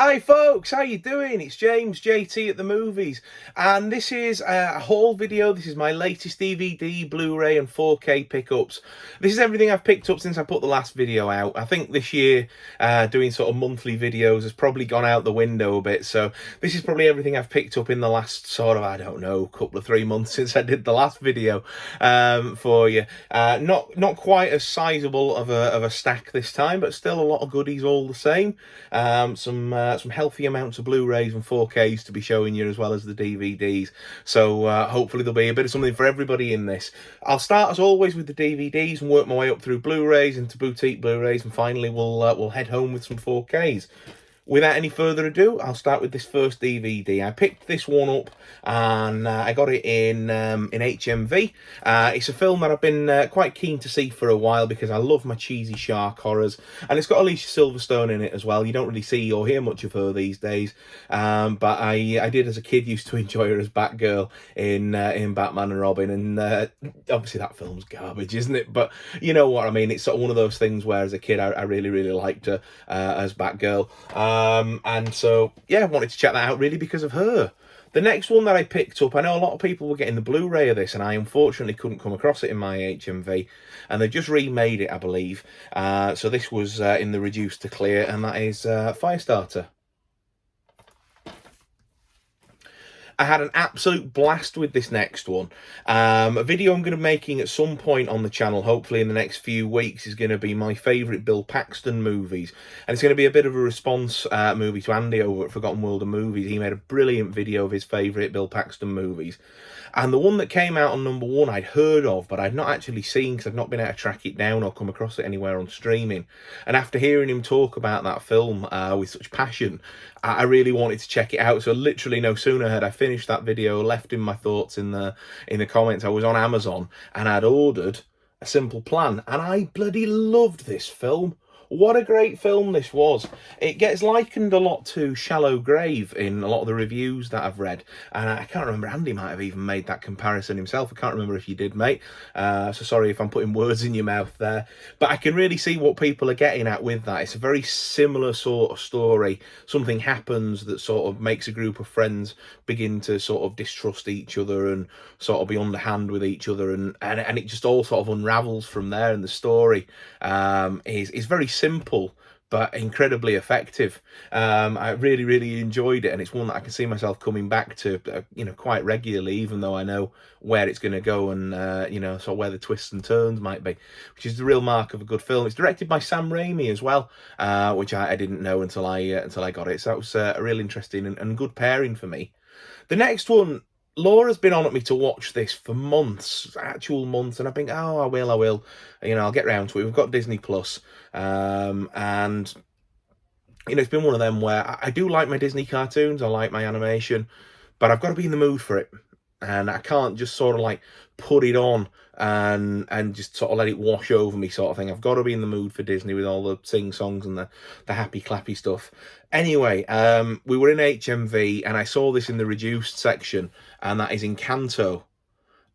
Hi folks, how you doing? It's James, JT at the movies, and this is a haul video. This is my latest DVD, Blu-ray and 4K pickups. This is everything I've picked up since I put the last video out. I think this year doing sort of monthly videos has probably gone out the window a bit, so this is probably everything I've picked up in the last sort of, I don't know, couple of 3 months since I did the last video for you. Not quite as sizable of a stack this time, but still a lot of goodies all the same. Some healthy amounts of Blu-rays and 4Ks to be showing you, as well as the DVDs. So hopefully there'll be a bit of something for everybody in this. I'll start as always with the DVDs and work my way up through Blu-rays into boutique Blu-rays, and finally we'll head home with some 4Ks. Without any further ado, I'll start with this first DVD. I picked this one up and I got it in HMV. It's a film that I've been quite keen to see for a while because I love my cheesy shark horrors, and it's got Alicia Silverstone in it as well. You don't really see or hear much of her these days, but I did as a kid used to enjoy her as Batgirl in Batman and Robin, and obviously that film's garbage, isn't it? But you know what I mean. It's sort of one of those things where as a kid I really liked her as Batgirl. And so, yeah, I wanted to check that out really because of her. The next one that I picked up, I know a lot of people were getting the Blu-ray of this, and I unfortunately couldn't come across it in my HMV, and they just remade it, I believe. So this was in the reduced to clear, and that is Firestarter. I had an absolute blast with this next one. A video I'm going to be making at some point on the channel, hopefully in the next few weeks, is going to be my favourite Bill Paxton movies. And it's going to be a bit of a response movie to Andy over at Forgotten World of Movies. He made a brilliant video of his favourite Bill Paxton movies. And the one that came out on number one I'd heard of, but I'd not actually seen because I've not been able to track it down or come across it anywhere on streaming. And after hearing him talk about that film with such passion, I really wanted to check it out. So literally no sooner had I finished that video, left in my thoughts in the comments, I was on Amazon and I'd ordered A Simple Plan, and I bloody loved this film. What a great film this was. It gets likened a lot to Shallow Grave in a lot of the reviews that I've read. And I can't remember, Andy might have even made that comparison himself. I can't remember if you did, mate. So sorry if I'm putting words in your mouth there. But I can really see what people are getting at with that. It's a very similar sort of story. Something happens that sort of makes a group of friends begin to sort of distrust each other and sort of be underhand with each other. And it just all sort of unravels from there. And the story is very simple but incredibly effective. I really enjoyed it, and it's one that I can see myself coming back to quite regularly, even though I know where it's going to go and sort of where the twists and turns might be, which is the real mark of a good film. It's directed by Sam Raimi as well, which I didn't know until I got it. So that was a real interesting and good pairing for me. The next one, Laura's been on at me to watch this for months, actual months, and I think, oh, I will, I'll get round to it. We've got Disney Plus, and it's been one of them where I do like my Disney cartoons, I like my animation, but I've got to be in the mood for it, and I can't just sort of like put it on and just sort of let it wash over me sort of thing. I've got to be in the mood for Disney with all the sing songs and the happy clappy stuff. Anyway, we were in HMV and I saw this in the reduced section, and that is Encanto.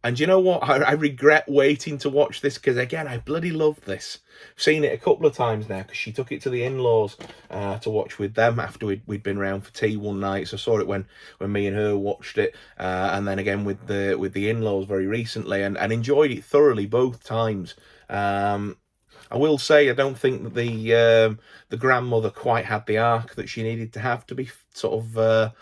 And you know what? I regret waiting to watch this because, again, I bloody love this. I've seen it a couple of times now because she took it to the in-laws to watch with them after we'd been round for tea one night. So I saw it when me and her watched it, and then again with the in-laws very recently, and enjoyed it thoroughly both times. I will say I don't think that the grandmother quite had the arc that she needed to have to be sort of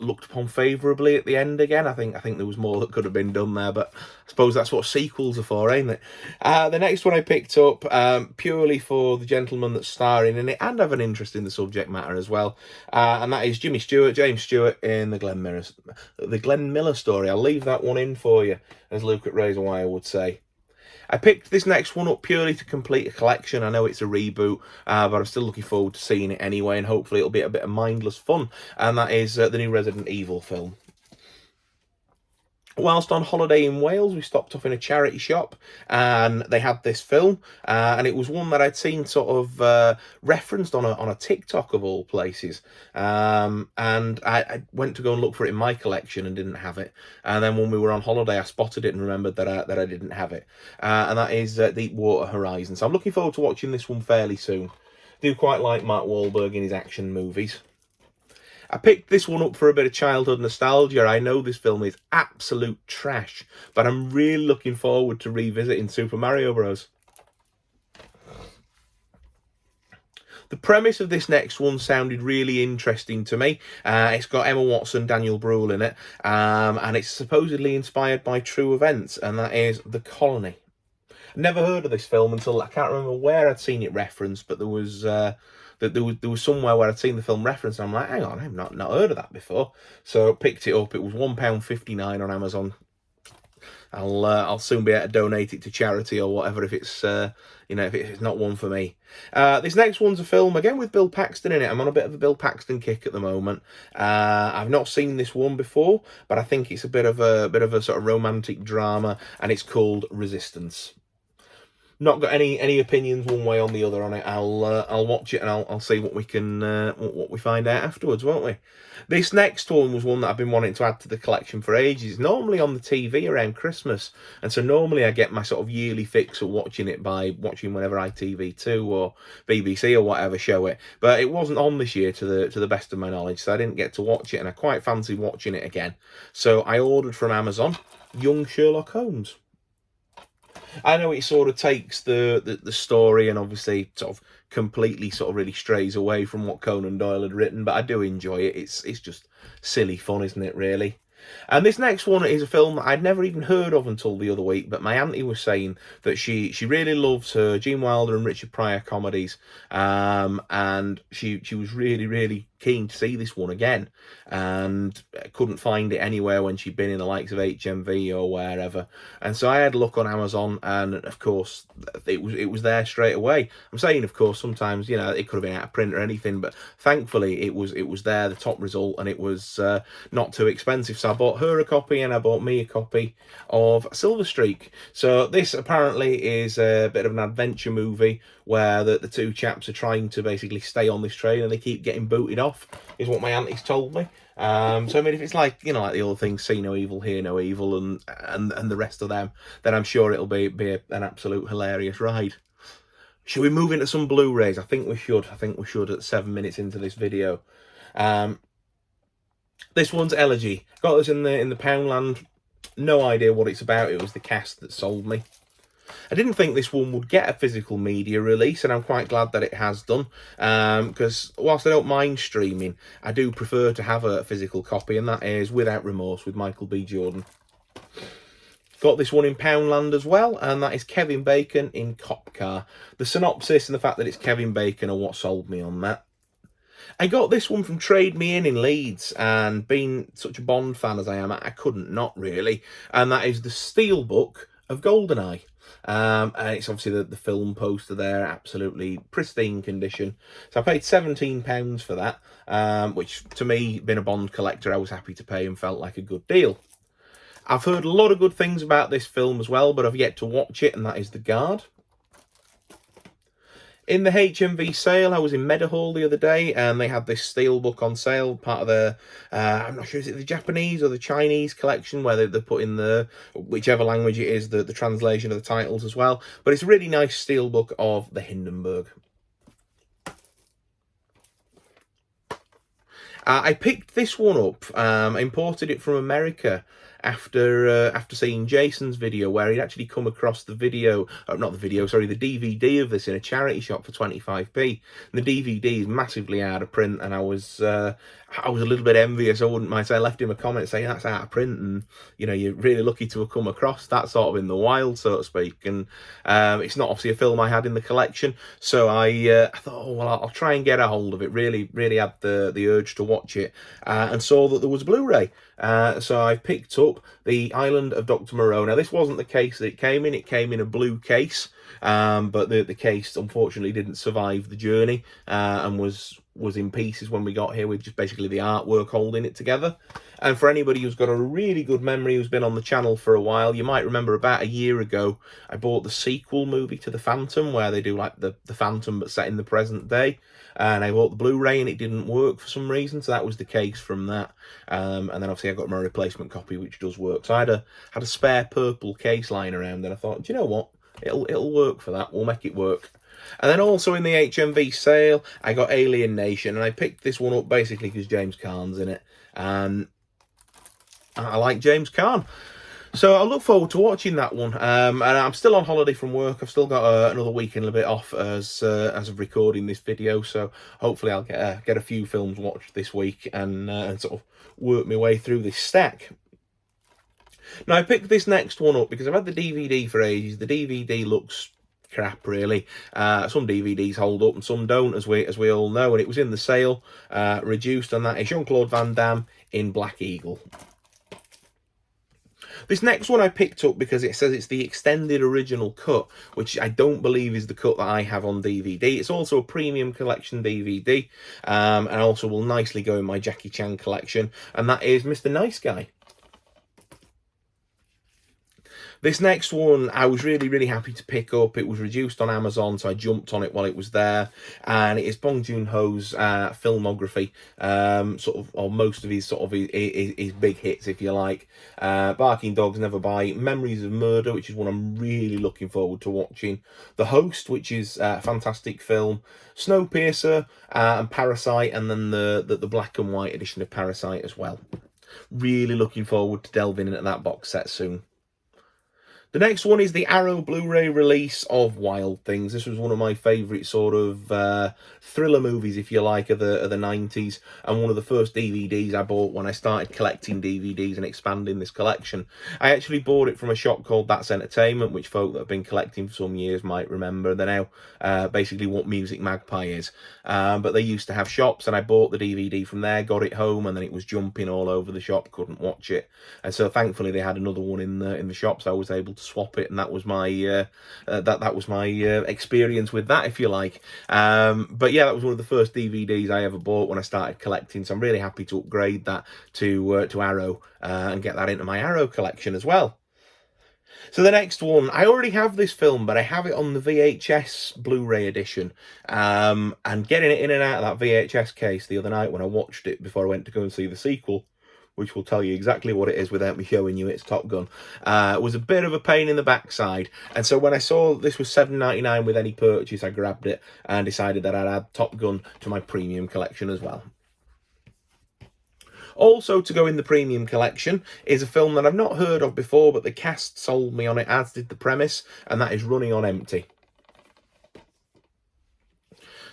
looked upon favourably at the end again. I think there was more that could have been done there, but I suppose that's what sequels are for, ain't it? The next one I picked up purely for the gentleman that's starring in it and have an interest in the subject matter as well, and that is James Stewart in the Glenn Miller story. I'll leave that one in for you, as Luke at Razor Wire would say. I picked this next one up purely to complete a collection. I know it's a reboot, but I'm still looking forward to seeing it anyway, and hopefully it'll be a bit of mindless fun, and that is the new Resident Evil film. Whilst on holiday in Wales, we stopped off in a charity shop and they had this film, and it was one that I'd seen sort of referenced on a TikTok of all places, and I went to go and look for it in my collection and didn't have it. And then when we were on holiday, I spotted it and remembered that I didn't have it, and that is Deepwater Horizon. So I'm looking forward to watching this one fairly soon. Do quite like Mark Wahlberg in his action movies. I picked this one up for a bit of childhood nostalgia. I know this film is absolute trash, but I'm really looking forward to revisiting Super Mario Bros. The premise of this next one sounded really interesting to me. It's got Emma Watson, Daniel Bruhl in it, and it's supposedly inspired by true events, and that is The Colony. Never heard of this film until, I can't remember where I'd seen it referenced, but there was somewhere where I'd seen the film referenced, and I'm like, hang on, I've not heard of that before. So picked it up. It was £1.59 on Amazon. I'll soon be able to donate it to charity or whatever if it's if it's not one for me. This next one's a film again with Bill Paxton in it. I'm on a bit of a Bill Paxton kick at the moment. I've not seen this one before, but I think it's a bit of a sort of romantic drama, and it's called Resistance. Not got any opinions one way or the other on it. I'll watch it and I'll see what we can what we find out afterwards, won't we? This next one was one that I've been wanting to add to the collection for ages. It's normally on the TV around Christmas, and so normally I get my sort of yearly fix of watching it by watching whenever ITV2 or BBC or whatever show it. But it wasn't on this year to the best of my knowledge, so I didn't get to watch it, and I quite fancy watching it again. So I ordered from Amazon Young Sherlock Holmes. I know it sort of takes the story and obviously sort of completely sort of really strays away from what Conan Doyle had written, but I do enjoy it. It's just silly fun, isn't it, really? And this next one is a film that I'd never even heard of until the other week, but my auntie was saying that she really loves her Gene Wilder and Richard Pryor comedies, and she was really keen to see this one again, and couldn't find it anywhere when she'd been in the likes of HMV or wherever. And so I had a look on Amazon, and of course it was there straight away. I'm saying, of course, sometimes it could have been out of print or anything, but thankfully it was there, the top result, and it was not too expensive. So I bought her a copy and I bought me a copy of Silver Streak. So this apparently is a bit of an adventure movie where the two chaps are trying to basically stay on this train and they keep getting booted off, is what my auntie's told me. So I mean, if it's like like the old things, see no evil, hear no evil, and the rest of them, then I'm sure it'll be an absolute hilarious ride. Should we move into some Blu-rays? I think we should at 7 minutes into this video. This one's Elegy. Got this in the Poundland. No idea what it's about. It was the cast that sold me. I didn't think this one would get a physical media release, and I'm quite glad that it has done, because whilst I don't mind streaming, I do prefer to have a physical copy, and that is Without Remorse with Michael B. Jordan. Got this one in Poundland as well, and that is Kevin Bacon in Cop Car. The synopsis and the fact that it's Kevin Bacon are what sold me on that. I got this one from Trade Me in Leeds, and being such a Bond fan as I am, I couldn't not really, and that is the Steelbook of GoldenEye. And it's obviously the film poster there, absolutely pristine condition. So I paid £17 for that, which to me, being a Bond collector, I was happy to pay and felt like a good deal. I've heard a lot of good things about this film as well, but I've yet to watch it, and that is The Guard. In the HMV sale, I was in Meadowhall the other day, and they had this Steelbook on sale, part of the, I'm not sure, is it the Japanese or the Chinese collection, where they put in the, whichever language it is, the translation of the titles as well. But it's a really nice Steelbook of the Hindenburg. I picked this one up, imported it from America, after seeing Jason's video, where he'd actually come across the video, not the video, sorry, the DVD of this in a charity shop for 25p. And the DVD is massively out of print, and I was a little bit envious. I wouldn't mind saying, I left him a comment saying that's out of print, and you're really lucky to have come across that sort of in the wild, so to speak. And it's not obviously a film I had in the collection, so I thought, oh well, I'll try and get a hold of it. Really had the urge to watch it, and saw that there was Blu-ray. So I picked up The Island of Dr. Moreau. Now, this wasn't the case that it came in. It came in a blue case, but the case, unfortunately, didn't survive the journey, and was in pieces when we got here, with just basically the artwork holding it together. And for anybody who's got a really good memory, who's been on the channel for a while, you might remember about a year ago, I bought the sequel movie to The Phantom, where they do like the Phantom but set in the present day. And I bought the Blu-ray and it didn't work for some reason, so that was the case from that. And then obviously I got my replacement copy, which does work. So I had a spare purple case lying around, and I thought, do you know what? It'll work for that. We'll make it work. And then also in the HMV sale, I got Alien Nation, and I picked this one up basically because James Caan's in it, and I like James Caan. So I look forward to watching that one. And I'm still on holiday from work. I've still got another week and a bit off as of recording this video. So hopefully I'll get a few films watched this week and sort of work my way through this stack. Now I picked this next one up because I've had the DVD for ages. The DVD looks crap, really. Some DVDs hold up and some don't, as we all know. And it was in the sale, reduced, and that is Jean-Claude Van Damme in Black Eagle. This next one I picked up because it says it's the extended original cut, which I don't believe is the cut that I have on DVD. It's also a premium collection DVD, and also will nicely go in my Jackie Chan collection, and that is Mr. Nice Guy. This next one I was really happy to pick up. It was reduced on Amazon, so I jumped on it while it was there. And it is Bong Joon-ho's filmography, or most of his his big hits, if you like. Barking Dogs Never Bite, Memories of Murder, which is one I'm really looking forward to watching. The Host, which is a fantastic film. Snowpiercer, and Parasite, and then the black and white edition of Parasite as well. Really looking forward to delving into that box set soon. The next one is the Arrow Blu-ray release of Wild Things. This was one of my favourite sort of thriller movies, if you like, of the 90s, and one of the first DVDs I bought when I started collecting DVDs and expanding this collection. I actually bought it from a shop called That's Entertainment, which folk that have been collecting for some years might remember. They're now basically what Music Magpie is. But they used to have shops, and I bought the DVD from there, got it home, and then it was jumping all over the shop, couldn't watch it. And so thankfully they had another one in the shop, so I was able to swap it, and that was my experience with that, if you like. But yeah, that was one of the first DVDs I ever bought when I started collecting, so I'm really happy to upgrade that to Arrow and get that into my Arrow collection as well. So the next one, I already have this film, but I have it on the VHS Blu-ray edition. And getting it in and out of that VHS case the other night when I watched it before I went to go and see the sequel, which will tell you exactly what it is without me showing you it's Top Gun, was a bit of a pain in the backside. And so when I saw this was $7.99 with any purchase, I grabbed it and decided that I'd add Top Gun to my premium collection as well. Also to go in the premium collection is a film that I've not heard of before, but the cast sold me on it, as did the premise, and that is Running on Empty.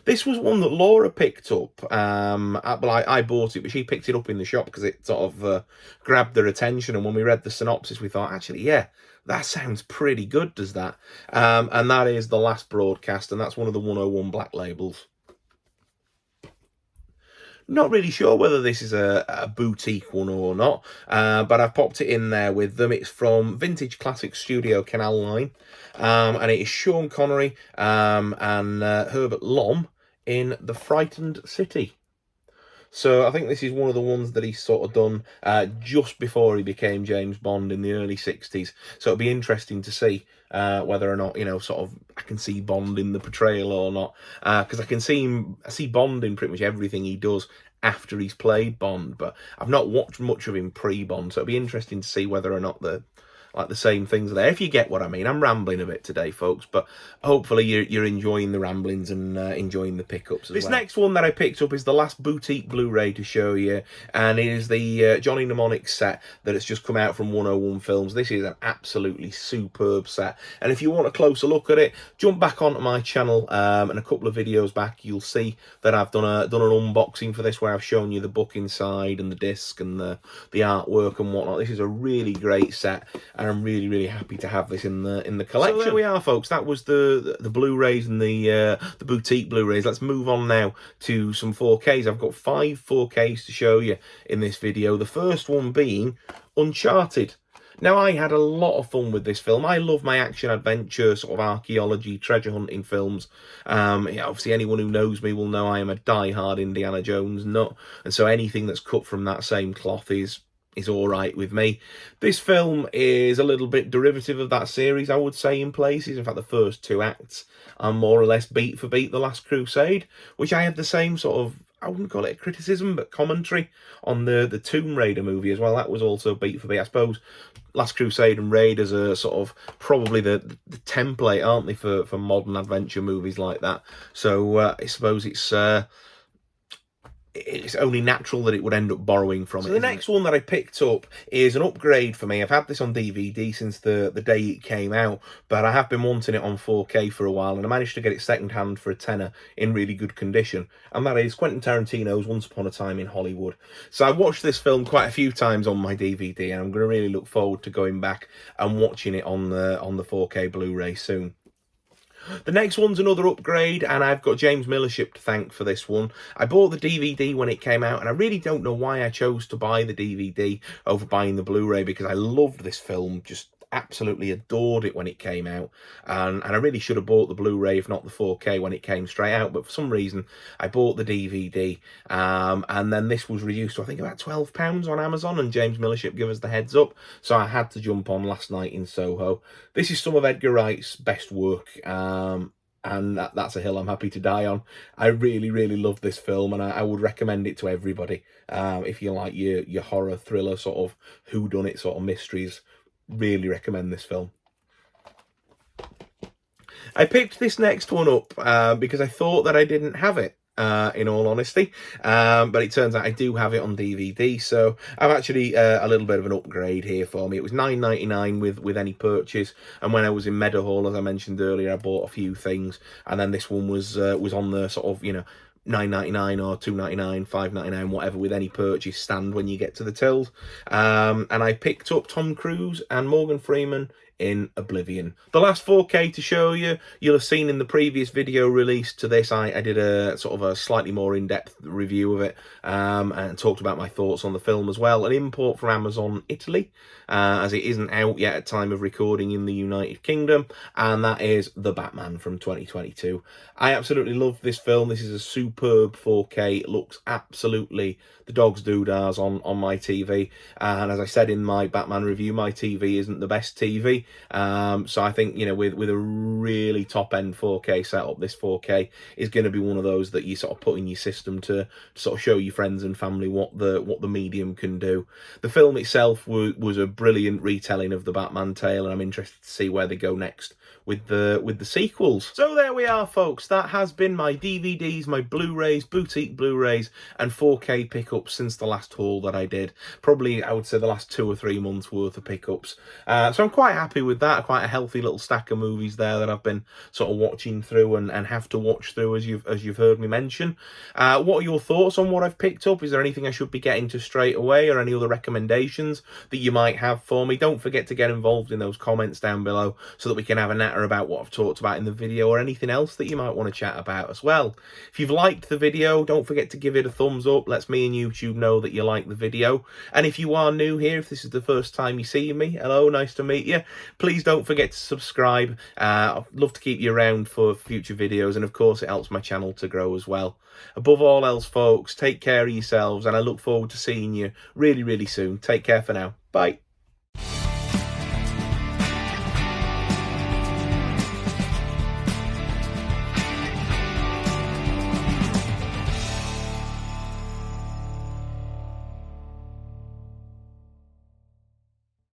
This was one that Laura picked up. I bought it, but she picked it up in the shop because it sort of grabbed her attention. And when we read the synopsis, we thought, actually, yeah, that sounds pretty good, does that? And that is The Last Broadcast, and that's one of the 101 Black labels. Not really sure whether this is a boutique one or not, but I've popped it in there with them. It's from Vintage Classic Studio Canal Line, and it is Sean Connery and Herbert Lom in The Frightened City. So I think this is one of the ones that he's sort of done just before he became James Bond in the early 60s. So it'll be interesting to see whether or not, sort of I can see Bond in the portrayal or not. Because I see Bond in pretty much everything he does after he's played Bond. But I've not watched much of him pre-Bond. So it'll be interesting to see whether or not the same things there, if you get what I mean. I'm rambling a bit today, folks, but hopefully you're enjoying the ramblings and enjoying the pickups as well. This next one that I picked up is the last boutique Blu-ray to show you, and it is the Johnny Mnemonic set that has just come out from 101 Films. This is an absolutely superb set, and if you want a closer look at it, jump back onto my channel, and a couple of videos back, you'll see that I've done an unboxing for this where I've shown you the book inside and the disc and the artwork and whatnot. This is a really great set, and I'm really happy to have this in the collection. So there we are, folks. That was the Blu-rays and the boutique Blu-rays. Let's move on now to some 4Ks. I've got 5 4Ks to show you in this video. The first one being Uncharted. Now, I had a lot of fun with this film. I love my action-adventure, sort of archaeology, treasure hunting films. Obviously, anyone who knows me will know I am a die-hard Indiana Jones nut, and so anything that's cut from that same cloth is all right with me. This film is a little bit derivative of that series, I would say, in places. In fact, the first 2 acts are more or less beat for beat The Last Crusade, which I had the same sort of I wouldn't call it a criticism, but commentary on the Tomb Raider movie as well. That was also beat for beat. I suppose Last Crusade and Raiders are sort of probably the template, aren't they, for modern adventure movies like that. So I suppose it's only natural that it would end up borrowing from it. So the next one that I picked up is an upgrade for me. I've had this on DVD since the day it came out, but I have been wanting it on 4K for a while, and I managed to get it secondhand for a tenner in really good condition, and that is Quentin Tarantino's Once Upon a Time in Hollywood. So I watched this film quite a few times on my DVD, and I'm going to really look forward to going back and watching it on the 4K Blu-ray soon. The next one's another upgrade, and I've got James Millership to thank for this one. I bought the DVD when it came out, and I really don't know why I chose to buy the DVD over buying the Blu-ray, because I loved this film, just absolutely adored it when it came out, and I really should have bought the Blu-ray if not the 4K when it came straight out, but for some reason I bought the DVD, and then this was reduced to I think about £12 on Amazon, and James Millership gave us the heads up, so I had to jump on Last Night in Soho. This is some of Edgar Wright's best work, and that's a hill I'm happy to die on. I really, really love this film, and I would recommend it to everybody. If you like your horror, thriller, sort of whodunit sort of mysteries, really recommend this film. I picked this next one up because I thought that I didn't have it, in all honesty, but it turns out I do have it on DVD, so I've actually a little bit of an upgrade here for me. It was £9.99 with any purchase, and when I was in Meadowhall, as I mentioned earlier, I bought a few things, and then this one was on the sort of, you know, £9.99 or £2.99, £5.99, whatever, with any purchase stand when you get to the tills. And I picked up Tom Cruise and Morgan Freeman in Oblivion. The last 4K to show you, you'll have seen in the previous video released to this, I did a sort of a slightly more in-depth review of it, and talked about my thoughts on the film as well. An import from Amazon Italy, as it isn't out yet at time of recording in the United Kingdom, and that is The Batman from 2022. I absolutely love this film. This is a superb 4K. It looks absolutely the dog's doodahs on my TV, and as I said in my Batman review, my TV isn't the best TV, so I think, you know, with a really top-end 4K setup, this 4K is going to be one of those that you sort of put in your system to sort of show your friends and family what the medium can do. The film itself was a brilliant retelling of the Batman tale, and I'm interested to see where they go next with the sequels. So there we are, folks. That has been my DVDs, my Blu-rays, boutique Blu-rays, and 4K pickups since the last haul that I did. Probably, I would say, the last 2 or 3 months worth of pickups. So I'm quite happy with that. Quite a healthy little stack of movies there that I've been sort of watching through and have to watch through, as you've heard me mention. What are your thoughts on what I've picked up? Is there anything I should be getting to straight away, or any other recommendations that you might have for me? Don't forget to get involved in those comments down below so that we can have a natter about what I've talked about in the video, or anything else that you might want to chat about as well. If you've liked the video, don't forget to give it a thumbs up. Lets me and YouTube know that you like the video. And if you are new here, if this is the first time you see me, hello, nice to meet you. Please don't forget to subscribe. I'd love to keep you around for future videos, and of course it helps my channel to grow as well. Above all else, folks, take care of yourselves, and I look forward to seeing you really, really soon. Take care for now. Bye.